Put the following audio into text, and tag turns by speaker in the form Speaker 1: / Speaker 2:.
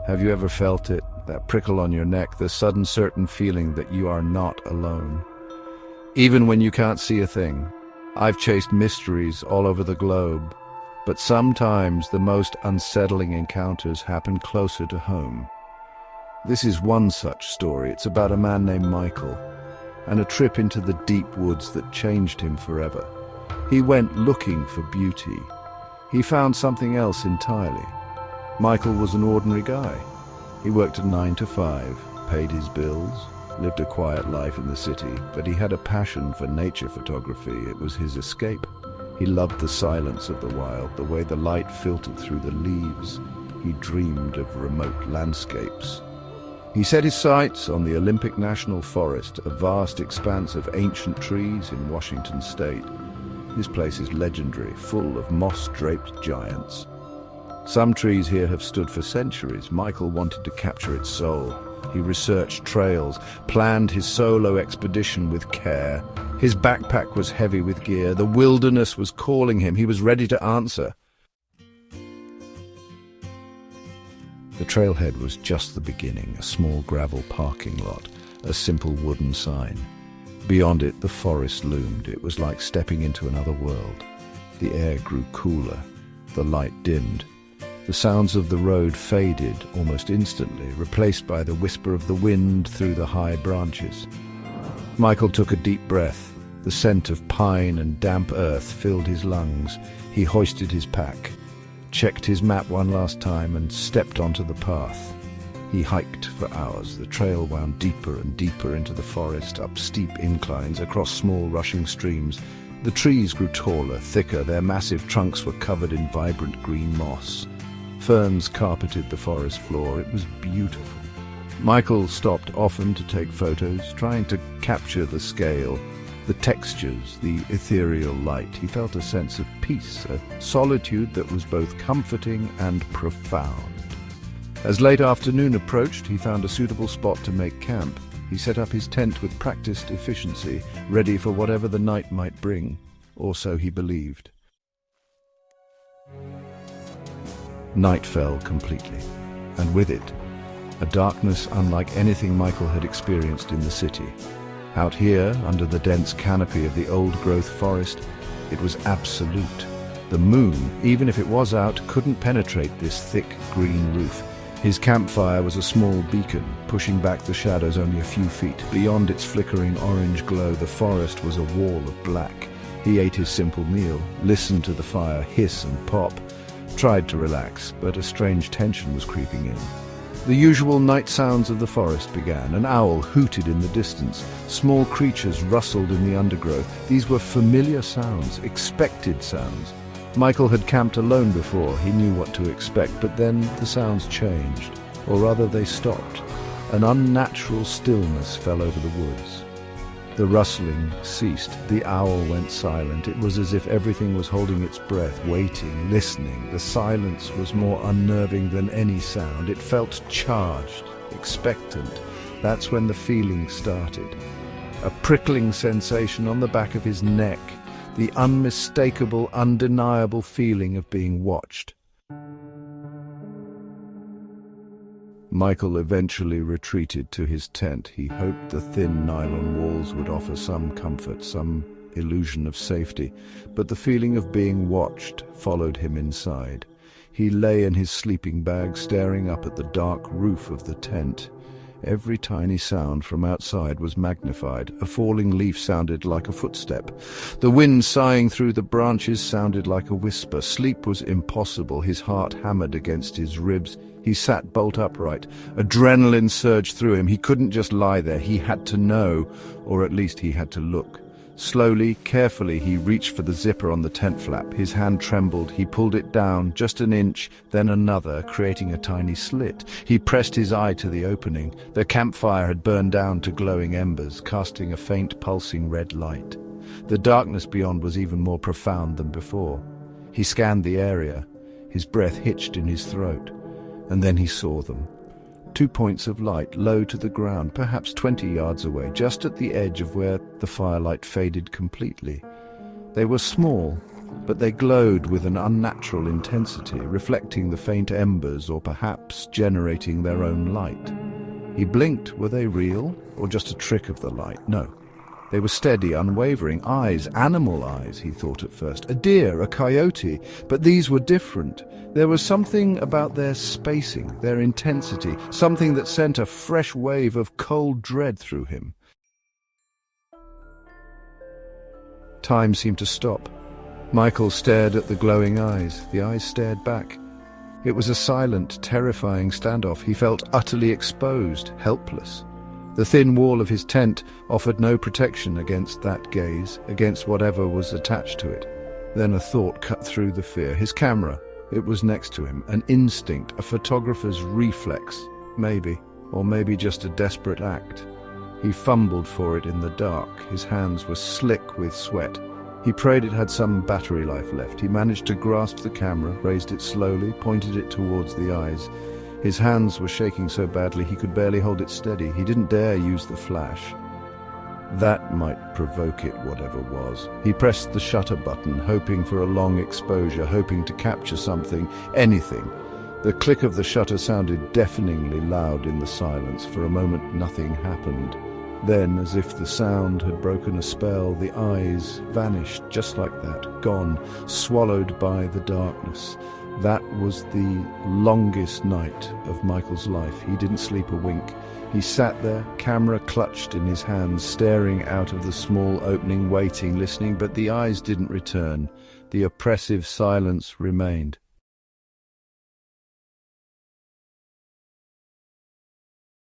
Speaker 1: Have you ever felt it? That prickle on your neck, the sudden certain feeling that you are not alone. Even when you can't see a thing. I've chased mysteries all over the globe, but sometimes the most unsettling encounters happen closer to home. This is one such story. It's about a man named Michael, and a trip into the deep woods that changed him forever. He went looking for beauty. He found something else entirely. Michael was an ordinary guy. He worked a 9 to 5, paid his bills, lived a quiet life in the city, but he had a passion for nature photography. It was his escape. He loved the silence of the wild, the way the light filtered through the leaves. He dreamed of remote landscapes. He set his sights on the Olympic National Forest, a vast expanse of ancient trees in Washington state. This place is legendary, full of moss-draped giants. Some trees here have stood for centuries. Michael wanted to capture its soul. He researched trails, planned his solo expedition with care. His backpack was heavy with gear. The wilderness was calling him. He was ready to answer. The trailhead was just the beginning, a small gravel parking lot, a simple wooden sign. Beyond it, the forest loomed. It was like stepping into another world. The air grew cooler. The light dimmed. The sounds of the road faded almost instantly, replaced by the whisper of the wind through the high branches. Michael took a deep breath. The scent of pine and damp earth filled his lungs. He hoisted his pack, checked his map one last time, and stepped onto the path. He hiked for hours. The trail wound deeper and deeper into the forest, up steep inclines, across small rushing streams. The trees grew taller, thicker. Their massive trunks were covered in vibrant green moss. Ferns carpeted the forest floor. It was beautiful. Michael stopped often to take photos, trying to capture the scale, the textures, the ethereal light. He felt a sense of peace, a solitude that was both comforting and profound. As late afternoon approached, he found a suitable spot to make camp. He set up his tent with practiced efficiency, ready for whatever the night might bring, or so he believed. Night fell completely, and with it, a darkness unlike anything Michael had experienced in the city. Out here, under the dense canopy of the old-growth forest, it was absolute. The moon, even if it was out, couldn't penetrate this thick green roof. His campfire was a small beacon, pushing back the shadows only a few feet. Beyond its flickering orange glow, the forest was a wall of black. He ate his simple meal, listened to the fire hiss and pop, tried to relax, but a strange tension was creeping in. The usual night sounds of the forest began. An owl hooted in the distance. Small creatures rustled in the undergrowth. These were familiar sounds, expected sounds. Michael had camped alone before. He knew what to expect, but then the sounds changed, or rather they stopped. An unnatural stillness fell over the woods. The rustling ceased. The owl went silent. It was as if everything was holding its breath, waiting, listening. The silence was more unnerving than any sound. It felt charged, expectant. That's when the feeling started. A prickling sensation on the back of his neck. The unmistakable, undeniable feeling of being watched. Michael eventually retreated to his tent. He hoped the thin nylon walls would offer some comfort, some illusion of safety, but the feeling of being watched followed him inside. He lay in his sleeping bag, staring up at the dark roof of the tent. Every tiny sound from outside was magnified. A falling leaf sounded like a footstep. The wind sighing through the branches sounded like a whisper. Sleep was impossible. His heart hammered against his ribs. He sat bolt upright. Adrenaline surged through him. He couldn't just lie there. He had to know, or at least he had to look. Slowly, carefully, he reached for the zipper on the tent flap. His hand trembled. He pulled it down just an inch, then another, creating a tiny slit. He pressed his eye to the opening. The campfire had burned down to glowing embers, casting a faint, pulsing red light. The darkness beyond was even more profound than before. He scanned the area. His breath hitched in his throat. And then he saw them. 2 points of light low to the ground, perhaps 20 yards away, just at the edge of where the firelight faded completely. They were small, but they glowed with an unnatural intensity, reflecting the faint embers or perhaps generating their own light. He blinked. Were they real, or just a trick of the light? No. They were steady, unwavering eyes, animal eyes, he thought at first. A deer, a coyote, but these were different. There was something about their spacing, their intensity, something that sent a fresh wave of cold dread through him. Time seemed to stop. Michael stared at the glowing eyes. The eyes stared back. It was a silent, terrifying standoff. He felt utterly exposed, helpless. The thin wall of his tent offered no protection against that gaze, against whatever was attached to it. Then a thought cut through the fear. His camera. It was next to him. An instinct, a photographer's reflex. Maybe, or maybe just a desperate act. He fumbled for it in the dark. His hands were slick with sweat. He prayed it had some battery life left. He managed to grasp the camera, raised it slowly, pointed it towards the eyes. His hands were shaking so badly he could barely hold it steady. He didn't dare use the flash. That might provoke it, whatever was. He pressed the shutter button, hoping for a long exposure, hoping to capture something, anything. The click of the shutter sounded deafeningly loud in the silence. For a moment, nothing happened. Then, as if the sound had broken a spell, the eyes vanished just like that, gone, swallowed by the darkness. That was the longest night of Michael's life. He didn't sleep a wink. He sat there, camera clutched in his hands, staring out of the small opening, waiting, listening, but the eyes didn't return. The oppressive silence remained.